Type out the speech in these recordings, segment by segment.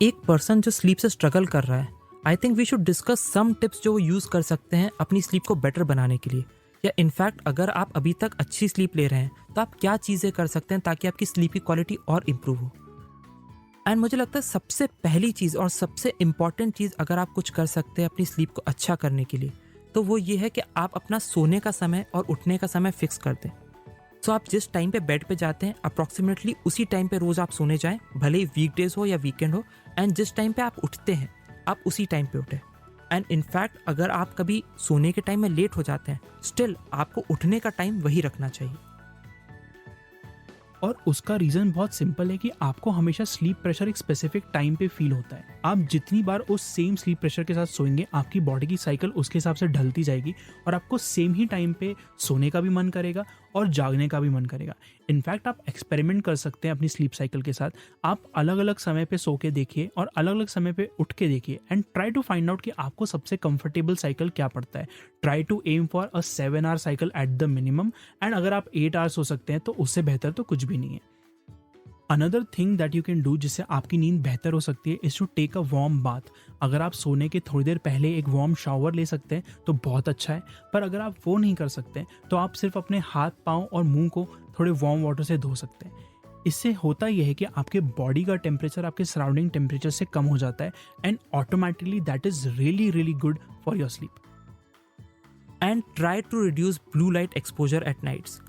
एक पर्सन जो स्लीप से स्ट्रगल कर रहा है, I think we should discuss some tips जो वो यूज़ कर सकते हैं अपनी स्लीप को बेटर बनाने के लिए। या इनफैक्ट अगर आप अभी तक अच्छी स्लीप ले रहे हैं तो आप क्या चीज़ें कर सकते हैं ताकि आपकी स्लीप की क्वालिटी और इम्प्रूव हो। एंड मुझे लगता है सबसे पहली चीज़ और सबसे इम्पॉर्टेंट चीज़ अगर आप कुछ कर सकते हैं अपनी स्लीप को अच्छा करने के लिए, तो वो ये है कि आप अपना सोने का समय और उठने का समय फिक्स कर दें। सो आप जिस टाइम पे बेड पे जाते हैं अप्रॉक्सीमेटली उसी टाइम पे रोज़ आप सोने जाएं, भले ही वीकडेज हो या वीकेंड हो। एंड जिस टाइम पे आप उठते हैं आप उसी टाइम पे उठें। एंड इनफैक्ट अगर आप कभी सोने के टाइम में लेट हो जाते हैं, स्टिल आपको उठने का टाइम वही रखना चाहिए। और उसका रीज़न बहुत सिंपल है कि आपको हमेशा स्लीप प्रेशर एक स्पेसिफिक टाइम पे फील होता है। आप जितनी बार उस सेम स्लीप प्रेशर के साथ सोएंगे, आपकी बॉडी की साइकिल उसके हिसाब से ढलती जाएगी और आपको सेम ही टाइम पे सोने का भी मन करेगा और जागने का भी मन करेगा। इनफैक्ट आप एक्सपेरिमेंट कर सकते हैं अपनी स्लीप साइकिल के साथ। आप अलग अलग समय पे सो के देखिए और अलग अलग समय पे उठ के देखिए and try to find out कि आपको सबसे कंफर्टेबल साइकिल क्या पड़ता है। Try to aim for a 7 hour cycle at the minimum. And अगर आप 8 आवर्स हो सकते हैं तो उससे बेहतर तो कुछ भी नहीं है। Another thing that you can do जिससे आपकी नींद बेहतर हो सकती है is to take a warm bath. अगर आप सोने के थोड़ी देर पहले एक वार्म शावर ले सकते हैं तो बहुत अच्छा है। पर अगर आप वो नहीं कर सकते तो आप सिर्फ अपने हाथ पाँव और मुंह को थोड़े वार्म वाटर से धो सकते हैं। इससे होता यह है कि आपके बॉडी का टेम्परेचर आपके सराउंडिंग टेम्परेचर से कम हो जाता है and automatically that is really really good for your sleep. And try to reduce blue light exposure at nights.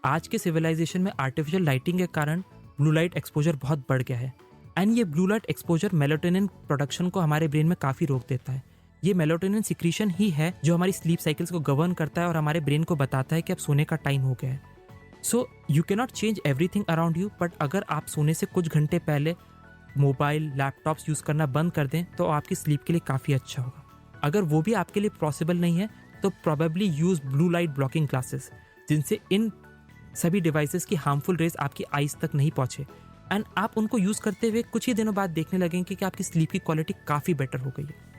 आज के सिविलाइजेशन में आर्टिफिशियल लाइटिंग के कारण ब्लू लाइट एक्सपोजर बहुत बढ़ गया है। एंड ये blue light exposure melatonin production को हमारे ब्रेन में काफ़ी रोक देता है। ये मेलाटोनिन सिक्रीशन ही है जो हमारी स्लीप साइकिल्स को गवर्न करता है और हमारे ब्रेन को बताता है कि अब सोने का टाइम हो गया है। So you can not change everything around you, but अगर आप सोने से कुछ घंटे पहले मोबाइल लैपटॉप्स यूज़ करना बंद कर दें तो आपकी स्लीप के लिए काफ़ी अच्छा होगा। अगर वो भी आपके लिए पॉसिबल नहीं है तो probably use blue light blocking glasses, जिनसे इन सभी डिवाइसेस की हार्मफुल रेज आपकी आइज तक नहीं पहुंचे। एंड आप उनको यूज़ करते हुए कुछ ही दिनों बाद देखने लगेंगे कि आपकी स्लीप की क्वालिटी काफ़ी बेटर हो गई है।